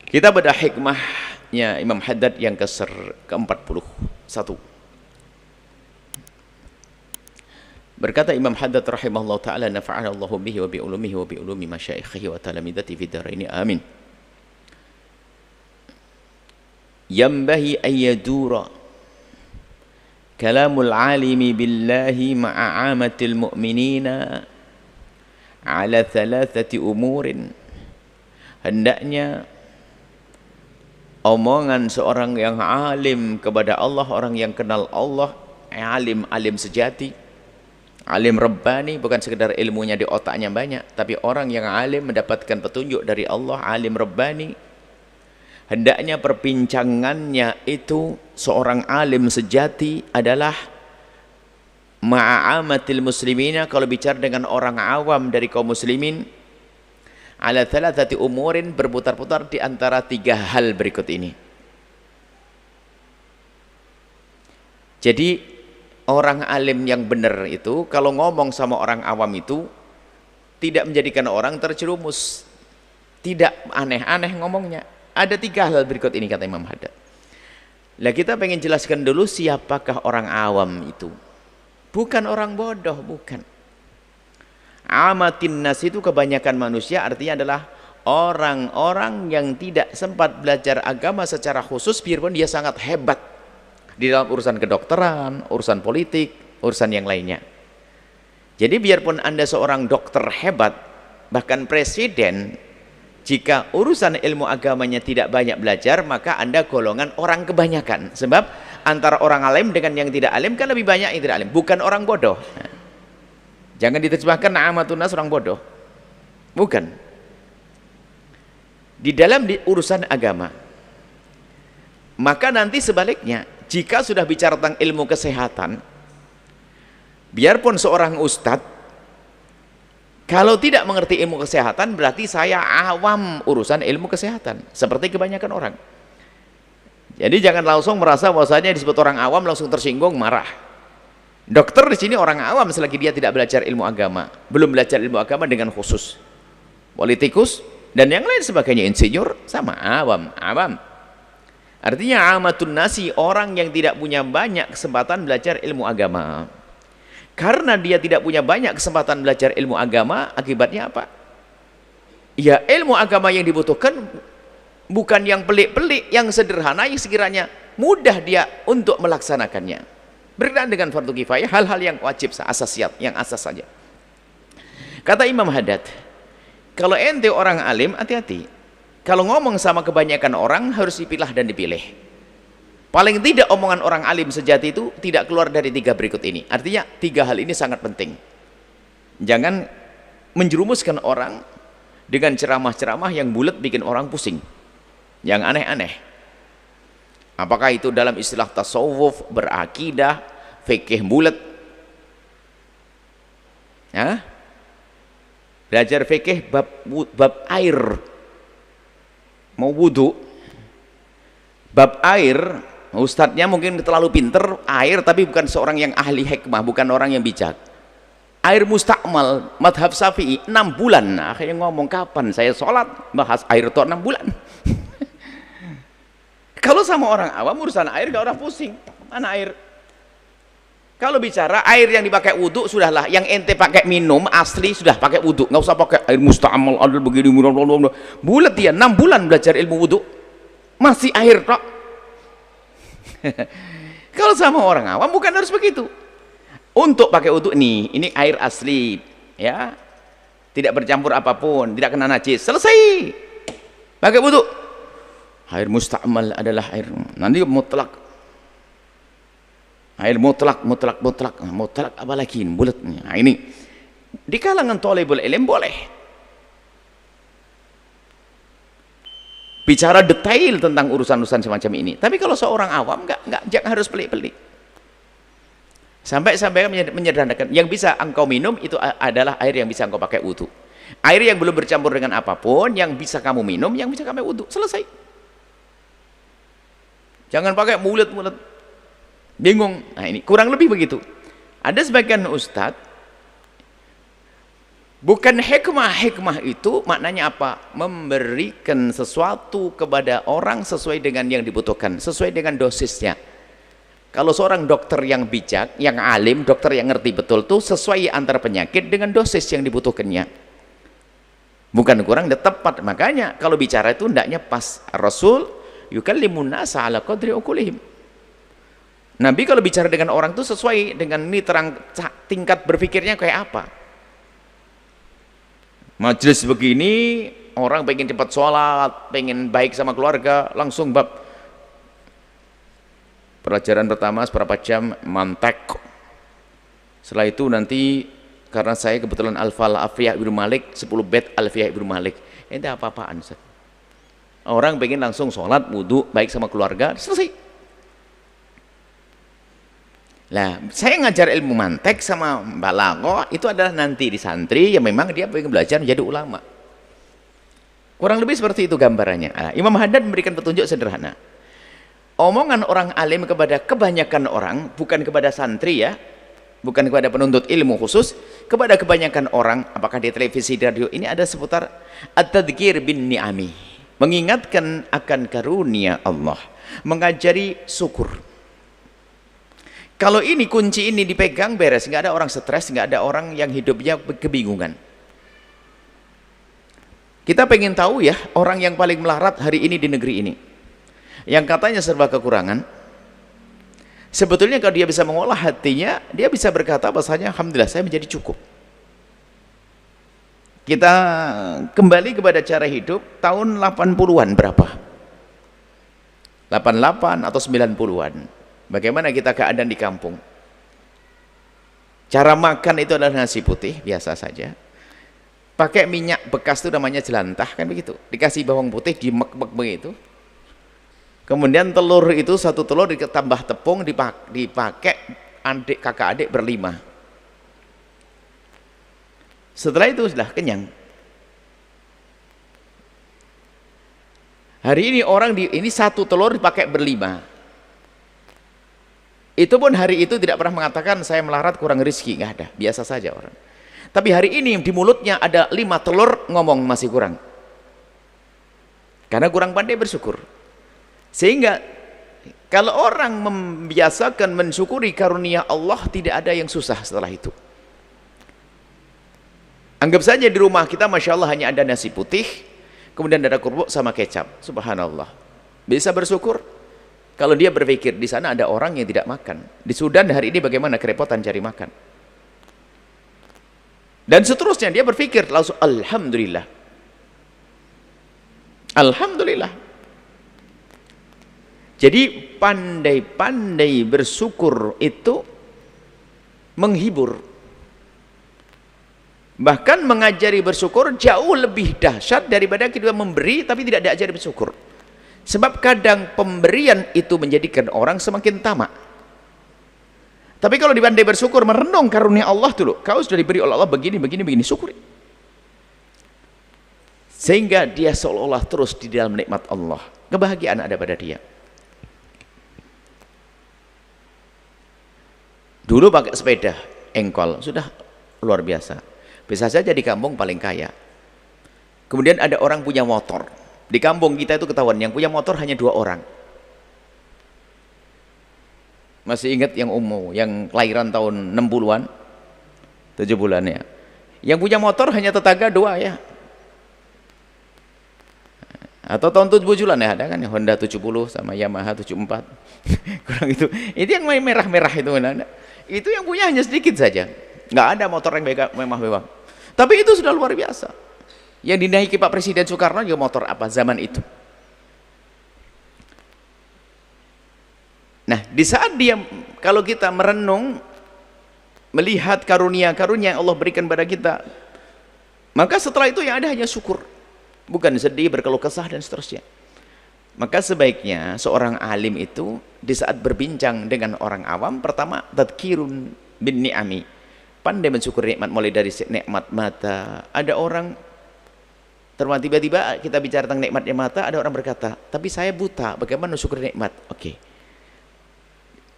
Kita bedah hikmahnya Imam Haddad yang ke-41. Berkata Imam Haddad rahimahullah ta'ala, nafa'ana Allahu bihi wa bi ulumihi wa bi ulumi masyaikhihi wa talamidati fid dharaini amin. Yanbahi an yadura kalamul alimi billahi ma'a amatil mu'minina ala thalathati umurin. Hendaknya omongan seorang yang alim kepada Allah, orang yang kenal Allah, alim sejati, alim Rabbani, bukan sekedar ilmunya di otaknya banyak, tapi orang yang alim mendapatkan petunjuk dari Allah, alim Rabbani. Hendaknya perbincangannya itu seorang alim sejati adalah ma'amatil muslimina, kalau bicara dengan orang awam dari kaum muslimin, ala thalathati umurin, berputar-putar di antara 3 hal berikut ini. Jadi orang alim yang benar itu kalau ngomong sama orang awam itu tidak menjadikan orang terjerumus, tidak aneh-aneh ngomongnya. Ada 3 hal berikut ini kata Imam Haddad. Lah kita pengen jelaskan dulu siapakah orang awam itu. Bukan orang bodoh, bukan. Amatin nas itu kebanyakan manusia, artinya adalah orang-orang yang tidak sempat belajar agama secara khusus, biarpun dia sangat hebat di dalam urusan kedokteran, urusan politik, urusan yang lainnya. Jadi biarpun Anda seorang dokter hebat, bahkan presiden, jika urusan ilmu agamanya tidak banyak belajar, maka Anda golongan orang kebanyakan. Sebab antara orang alim dengan yang tidak alim kan lebih banyak yang tidak alim, bukan orang bodoh. Jangan diterjemahkan amatun nas orang bodoh. Bukan. Di dalam urusan agama. Maka nanti sebaliknya, jika sudah bicara tentang ilmu kesehatan, biarpun seorang ustadz, kalau tidak mengerti ilmu kesehatan, berarti saya awam urusan ilmu kesehatan. Seperti kebanyakan orang. Jadi jangan langsung merasa bahwasanya disebut orang awam langsung tersinggung, marah. Dokter di sini orang awam selagi dia tidak belajar ilmu agama, belum belajar ilmu agama dengan khusus. Politikus dan yang lain sebagainya, insinyur sama awam. Artinya amatun nasi, orang yang tidak punya banyak kesempatan belajar ilmu agama. Karena dia tidak punya banyak kesempatan belajar ilmu agama, akibatnya apa? Ya, ilmu agama yang dibutuhkan bukan yang pelik-pelik, yang sederhana, yang sekiranya mudah dia untuk melaksanakannya. Berkaitan dengan fardu kifayah, hal-hal yang wajib, asasiyat, yang asas saja. Kata Imam Haddad, kalau ente orang alim, hati-hati. Kalau ngomong sama kebanyakan orang, harus dipilah dan dipilih. Paling tidak omongan orang alim sejati itu tidak keluar dari 3 berikut ini. Artinya 3 hal ini sangat penting. Jangan menjerumuskan orang dengan ceramah-ceramah yang bulat bikin orang pusing, yang aneh-aneh. Apakah itu dalam istilah tasawuf, berakidah, fikih bulat? Ya? Belajar fikih bab air, mau wudu, bab air, ustadznya mungkin terlalu pinter air, tapi bukan seorang yang ahli hikmah, bukan orang yang bijak. Air mustakmal, madhab Syafi'i 6 bulan. Nah, akhirnya ngomong, kapan saya sholat bahas air itu 6 bulan. Kalau sama orang awam urusan air gak orang pusing. Mana air? Kalau bicara air yang dipakai wudhu, sudahlah. Yang ente pakai minum asli sudah pakai wudhu. Nggak usah pakai air musta'amal adil begini. Bulat dia 6 bulan belajar ilmu wudhu, masih air tok. Kalau sama orang awam bukan harus begitu. Untuk pakai wudhu nih, ini air asli, ya, tidak bercampur apapun, tidak kena najis, selesai. Pakai wudhu. Air musta'mal adalah air nanti mutlak. Air mutlak apalagi bulatnya. Nah, ini di kalangan thalibul ilm boleh bicara detail tentang urusan-urusan semacam ini. Tapi kalau seorang awam jangan harus pelik-pelik. Sampai menyederhanakan, yang bisa engkau minum itu adalah air yang bisa engkau pakai wudu. Air yang belum bercampur dengan apapun yang bisa kamu minum, yang bisa kamu wudu, selesai. Jangan pakai mulut-mulut, bingung. Nah, ini kurang lebih begitu. Ada sebagian ustadz Bukan hikmah. Hikmah itu maknanya apa? Memberikan sesuatu kepada orang sesuai dengan yang dibutuhkan, sesuai dengan dosisnya. Kalau seorang dokter yang bijak, yang alim, dokter yang ngerti betul tuh sesuai antara penyakit dengan dosis yang dibutuhkannya. Bukan kurang, dan tepat. Makanya kalau bicara itu hendaknya pas. Rasul yukallimun nasa ala qadri uqulihim. Nabi kalau bicara dengan orang itu sesuai dengan ini terang tingkat berpikirnya kayak apa. Majelis begini, orang pengen cepat sholat, pengen baik sama keluarga, langsung bab pelajaran pertama seberapa jam mantek. Setelah itu nanti karena saya kebetulan Alfiyah Ibnu Malik 10 bait Alfiyah Ibnu Malik. Ini apa-apaan Ustaz? Orang pengen langsung sholat, wudu, baik sama keluarga, selesai. Nah, saya ngajar ilmu mantek sama balaghah itu adalah nanti di santri yang memang dia pengen belajar menjadi ulama. Kurang lebih seperti itu gambarannya. Nah, Imam Haddad memberikan petunjuk sederhana. Omongan orang alim kepada kebanyakan orang, bukan kepada santri ya, bukan kepada penuntut ilmu khusus, kepada kebanyakan orang, apakah di televisi, di radio, ini ada seputar at-tadhkir bin ni'ami, mengingatkan akan karunia Allah, mengajari syukur. Kalau ini kunci ini dipegang beres, nggak ada orang stres, nggak ada orang yang hidupnya kebingungan. Kita pengen tahu ya, orang yang paling melarat hari ini di negeri ini, yang katanya serba kekurangan, sebetulnya kalau dia bisa mengolah hatinya, dia bisa berkata bahasanya alhamdulillah saya menjadi cukup. Kita kembali kepada cara hidup tahun 80-an berapa? 88 atau 90-an. Bagaimana kita keadaan di kampung? Cara makan itu adalah nasi putih biasa saja. Pakai minyak bekas itu namanya jelantah kan begitu. Dikasih bawang putih dimek-mek begitu. Kemudian telur itu satu telur ditambah tepung dipakai adik kakak adik berlima. Setelah itu sudah kenyang. Hari ini orang ini satu telur dipakai berlima. Itu pun hari itu tidak pernah mengatakan saya melarat kurang rezeki, nggak ada, biasa saja orang. Tapi hari ini di mulutnya ada 5 telur ngomong masih kurang. Karena kurang pandai bersyukur. Sehingga kalau orang membiasakan mensyukuri karunia Allah, tidak ada yang susah setelah itu. Anggap saja di rumah kita Masya Allah hanya ada nasi putih, kemudian ada kerupuk sama kecap, subhanallah. Bisa bersyukur. Kalau dia berpikir di sana ada orang yang tidak makan. Di Sudan hari ini bagaimana kerepotan cari makan. Dan seterusnya dia berpikir langsung alhamdulillah. Alhamdulillah. Jadi pandai-pandai bersyukur itu menghibur. Bahkan mengajari bersyukur jauh lebih dahsyat daripada kita memberi tapi tidak diajari bersyukur. Sebab kadang pemberian itu menjadikan orang semakin tamak. Tapi kalau dipandai bersyukur, merenung karunia Allah dulu, kau sudah diberi oleh Allah begini, begini, begini, syukuri. Sehingga dia seolah-olah terus di dalam nikmat Allah. Kebahagiaan ada pada dia. Dulu pakai sepeda, engkol, sudah luar biasa. Bisa saja di kampung paling kaya. Kemudian ada orang punya motor. Di kampung kita itu ketahuan yang punya motor hanya 2 orang. Masih ingat yang yang kelahiran tahun 60-an 70-an ya. Yang punya motor hanya tetangga 2 ya. Atau tahun 70-an ya ada kan Honda 70 sama Yamaha 74. Kurang itu. Itu yang merah-merah itu. Itu yang punya hanya sedikit saja. Nggak ada motor yang mewah-mewah. Tapi itu sudah luar biasa. Yang dinaiki Pak Presiden Soekarno juga motor apa zaman itu. Nah, di saat dia, kalau kita merenung, melihat karunia-karunia yang Allah berikan pada kita, maka setelah itu yang ada hanya syukur. Bukan sedih, berkeluh kesah, dan seterusnya. Maka sebaiknya seorang alim itu, di saat berbincang dengan orang awam, pertama, tadhkirun bin ni'ami. Pandai mensyukuri nikmat, mulai dari nikmat mata. Ada orang tiba-tiba kita bicara tentang nikmatnya mata, ada orang berkata, tapi saya buta, bagaimana syukur nikmat? Oke.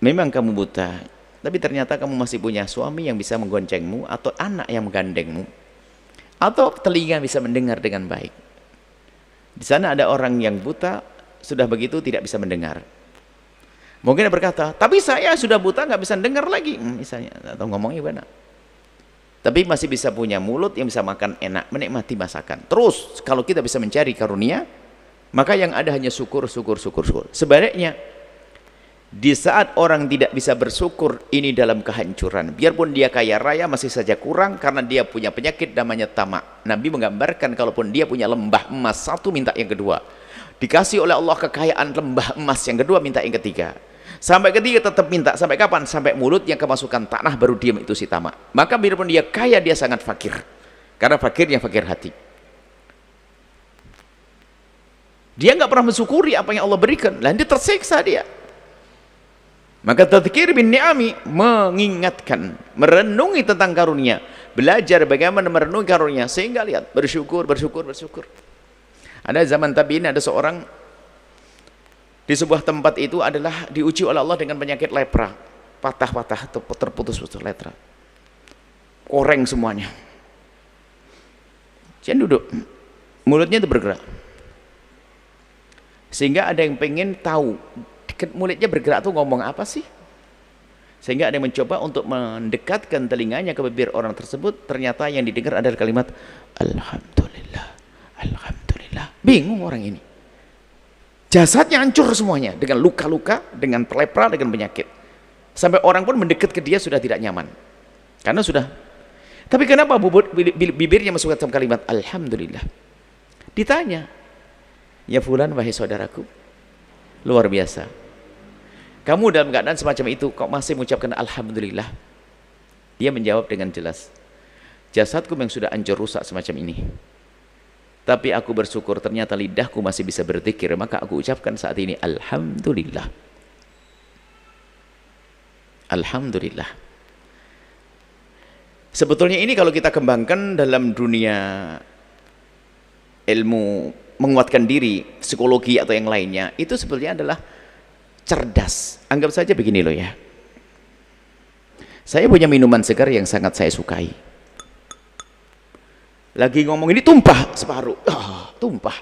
Memang kamu buta, tapi ternyata kamu masih punya suami yang bisa menggoncengmu atau anak yang menggandengmu. atau telinga bisa mendengar dengan baik. Di sana ada orang yang buta, sudah begitu tidak bisa mendengar. Mungkin dia berkata, tapi saya sudah buta nggak bisa dengar lagi, misalnya, atau ngomongnya benar. Tapi masih bisa punya mulut yang bisa makan enak, menikmati masakan. Terus kalau kita bisa mencari karunia, maka yang ada hanya syukur, syukur, syukur, syukur. Sebaliknya, di saat orang tidak bisa bersyukur, ini dalam kehancuran. Biarpun dia kaya raya masih saja kurang karena dia punya penyakit namanya tamak. Nabi menggambarkan kalaupun dia punya lembah emas satu, minta yang kedua. Dikasih oleh Allah kekayaan lembah emas yang kedua, minta yang ketiga. Sampai ketiga tetap minta. Sampai kapan? Sampai mulut yang kemasukan tanah baru diam, itu si tamak. Maka biarpun dia kaya, dia sangat fakir. Karena fakirnya fakir hati. Dia nggak pernah mensyukuri apa yang Allah berikan. Lalu dia tersiksa dia. Maka tadzkir bin ni'ami, mengingatkan, merenungi tentang karunia, belajar bagaimana merenungi karunia, sehingga lihat, bersyukur, bersyukur, bersyukur. Ada zaman tabi'in, ada seorang di sebuah tempat itu adalah diuji oleh Allah dengan penyakit lepra, patah-patah, terputus-putus lepra, koreng semuanya. Dia duduk, mulutnya itu bergerak, sehingga ada yang pengen tahu mulutnya bergerak tuh ngomong apa sih, sehingga ada yang mencoba untuk mendekatkan telinganya ke bibir orang tersebut. Ternyata yang didengar adalah kalimat Alhamdulillah, Alhamdulillah. Bingung orang ini, jasadnya hancur semuanya dengan luka-luka, dengan lepra, dengan penyakit, sampai orang pun mendekat ke dia sudah tidak nyaman karena sudah. Tapi kenapa bibirnya masukkan kalimat Alhamdulillah? Ditanya, ya fulan, wahai saudaraku, luar biasa, kamu dalam keadaan semacam itu kok masih mengucapkan Alhamdulillah? Dia menjawab dengan jelas, jasadku yang sudah hancur rusak semacam ini, tapi aku bersyukur ternyata lidahku masih bisa berzikir, maka aku ucapkan saat ini Alhamdulillah. Alhamdulillah. Sebetulnya ini kalau kita kembangkan dalam dunia ilmu menguatkan diri, psikologi atau yang lainnya, itu sebetulnya adalah cerdas. Anggap saja begini loh ya, saya punya minuman segar yang sangat saya sukai, lagi ngomong ini tumpah separuh, tumpah.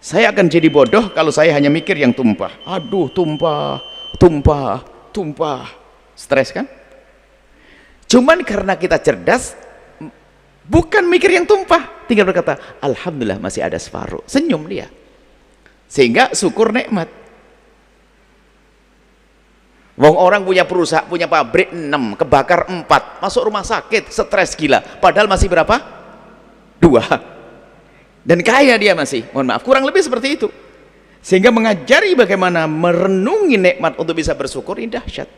Saya akan jadi bodoh kalau saya hanya mikir yang tumpah, aduh tumpah, tumpah, tumpah, stres kan? Cuman karena kita cerdas, bukan mikir yang tumpah, tinggal berkata Alhamdulillah masih ada separuh, senyum dia, sehingga syukur nikmat. Wong orang punya perusahaan, punya pabrik 6, kebakar 4, masuk rumah sakit, stres gila, padahal masih berapa? 2, dan kaya dia masih, mohon maaf, kurang lebih seperti itu. Sehingga mengajari bagaimana merenungi nikmat untuk bisa bersyukur ini dahsyat.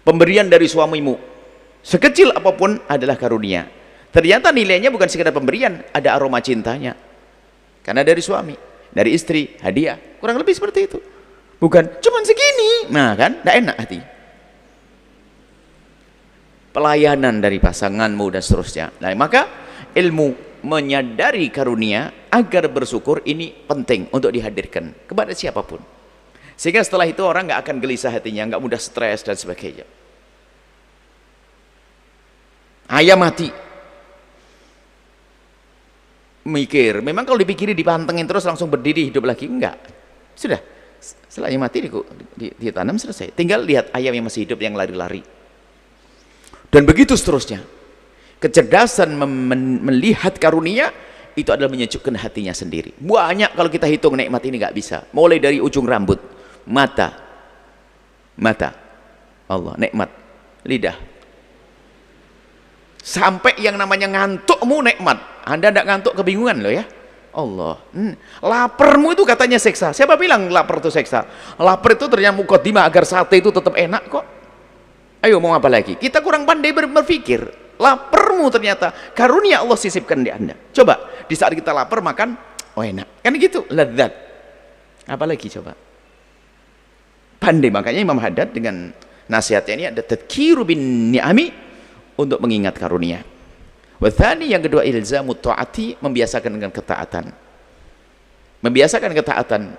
Pemberian dari suamimu sekecil apapun adalah karunia. Ternyata nilainya bukan sekedar pemberian, ada aroma cintanya karena dari suami, dari istri, hadiah, kurang lebih seperti itu. Bukan cuman segini, nah kan, tidak enak hati. Pelayanan dari pasanganmu dan seterusnya. Nah, maka ilmu menyadari karunia agar bersyukur ini penting untuk dihadirkan kepada siapapun, sehingga setelah itu orang nggak akan gelisah hatinya, nggak mudah stres dan sebagainya. Ayam mati, mikir, memang kalau dipikiri dipantengin terus langsung berdiri hidup lagi, enggak, sudah setelah ayam mati ditanam selesai, tinggal lihat ayam yang masih hidup yang lari-lari, dan begitu seterusnya. Kecerdasan melihat karunia itu adalah menyejukkan hatinya sendiri. Banyak kalau kita hitung nikmat ini nggak bisa, mulai dari ujung rambut, mata, Allah nikmat, lidah, sampai yang namanya ngantukmu nikmat. Anda tidak ngantuk kebingungan loh ya Allah. Laparmu itu katanya seksa. Siapa bilang lapar itu seksa? Lapar itu ternyata mukadimah agar sate itu tetap enak kok. Ayo mau apa lagi? Kita kurang pandai berpikir. Laparmu ternyata karunia Allah sisipkan di Anda. Coba di saat kita lapar makan, oh enak, kan gitu, lezat. Apalagi coba pandai. Makanya Imam Haddad dengan nasihatnya ini ada tadhkiru bin ni'ami, untuk mengingat karunia. Wathani, yang kedua, ilzamu ta'ati, membiasakan dengan ketaatan. Membiasakan ketaatan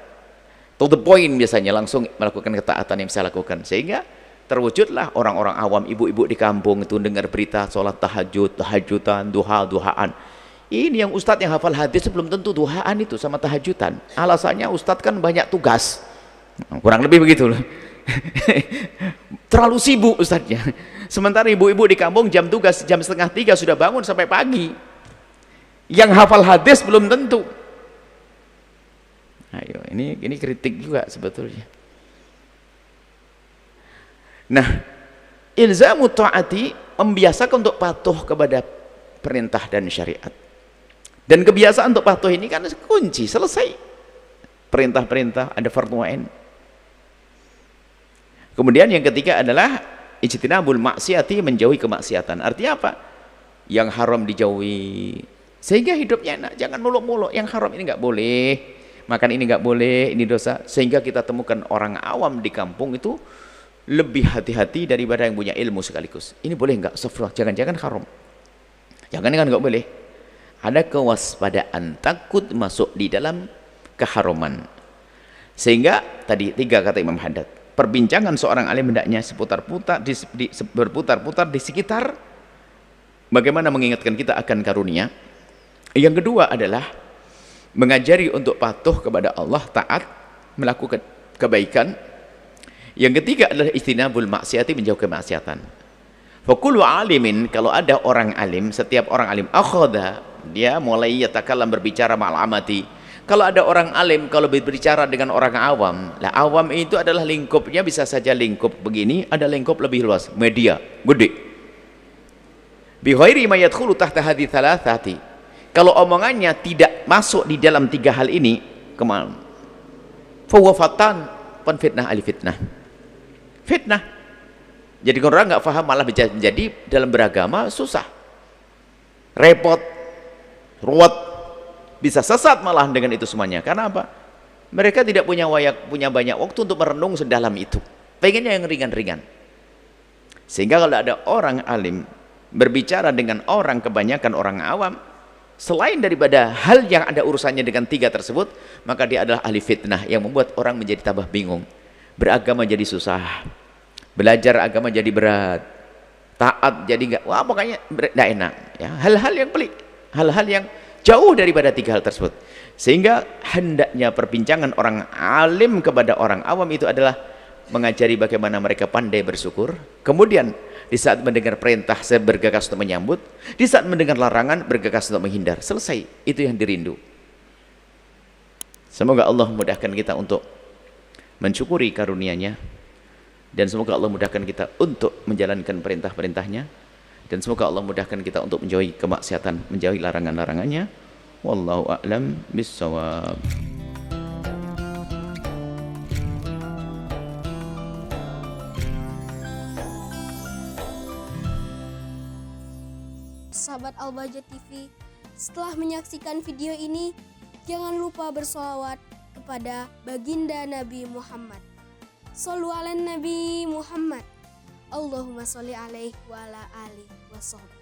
to the point, biasanya langsung melakukan ketaatan yang saya lakukan, sehingga terwujudlah orang-orang awam, ibu-ibu di kampung itu dengar berita sholat tahajud, tahajudan, duhaan. Ini yang ustadz yang hafal hadis belum tentu duhaan itu sama tahajudan. Alasannya ustadz kan banyak tugas, kurang lebih begitu loh. Terlalu sibuk ustadznya. Sementara ibu-ibu di kampung jam tugas jam 2:30 sudah bangun sampai pagi. Yang hafal hadis belum tentu. Ayo, ini kritik juga sebetulnya. Nah, ilzamu ta'ati membiasakan untuk patuh kepada perintah dan syariat. Dan kebiasaan untuk patuh ini kan kunci, selesai. Perintah-perintah ada fardhu ain. Kemudian yang ketiga adalah ijtinabul maksiati, menjauhi kemaksiatan. Artinya apa? Yang haram dijauhi. Sehingga hidupnya enak, jangan muluk-muluk. Yang haram ini nggak boleh, makan ini nggak boleh, ini dosa. Sehingga kita temukan orang awam di kampung itu lebih hati-hati daripada yang punya ilmu sekaligus. Ini boleh nggak? Astagfirullah, jangan-jangan haram. Jangan-jangan nggak boleh. Ada kewaspadaan, takut masuk di dalam keharaman. Sehingga tadi 3 kata Imam Haddad. Perbincangan seorang alim hendaknya berputar-putar di sekitar bagaimana mengingatkan kita akan karunia. Yang kedua adalah mengajari untuk patuh kepada Allah, taat, melakukan kebaikan. Yang ketiga adalah ijtinabul maksiati, menjauh kemaksiatan. Fakullu alimin, kalau ada orang alim, setiap orang alim akhadha, dia mulai yatakallam, berbicara ma'al amati. Kalau ada orang alim, kalau berbicara dengan orang awam, lah awam itu adalah lingkupnya bisa saja lingkup begini, ada lingkup lebih luas, media, gede. Bi ghairi ma yadkhulu tahta hadhihi thalathati. Kalau omongannya tidak masuk di dalam 3 hal ini, kemal. Fa huwa fatan, fitnah ahli fitnah. Fitnah. Jadi kalau orang nggak paham malah menjadi dalam beragama susah, repot, ruwet. Bisa sesat malah dengan itu semuanya. Karena apa? Mereka tidak punya banyak waktu untuk merenung sedalam itu. Pengennya yang ringan-ringan. Sehingga kalau ada orang alim berbicara dengan orang, kebanyakan orang awam, selain daripada hal yang ada urusannya dengan 3 tersebut, maka dia adalah ahli fitnah yang membuat orang menjadi tambah bingung. Beragama jadi susah. Belajar agama jadi berat. Taat jadi enggak, wah pokoknya enggak enak. Ya, hal-hal yang pelik, hal-hal yang jauh daripada 3 hal tersebut. Sehingga hendaknya perbincangan orang alim kepada orang awam itu adalah mengajari bagaimana mereka pandai bersyukur. Kemudian di saat mendengar perintah saya bergegas untuk menyambut, di saat mendengar larangan bergegas untuk menghindar. Selesai, itu yang dirindu. Semoga Allah mudahkan kita untuk mensyukuri karunia-Nya, dan semoga Allah mudahkan kita untuk menjalankan perintah-perintahnya. Dan semoga Allah mudahkan kita untuk menjauhi kemaksiatan, menjauhi larangan-larangannya. Wallahu a'lam bissawab. Sahabat Al-Bahjah TV, setelah menyaksikan video ini, jangan lupa bersolawat kepada baginda Nabi Muhammad. Shollu ala Nabi Muhammad. Allahumma sholli alaihi wa ala alihi wa sahbihi.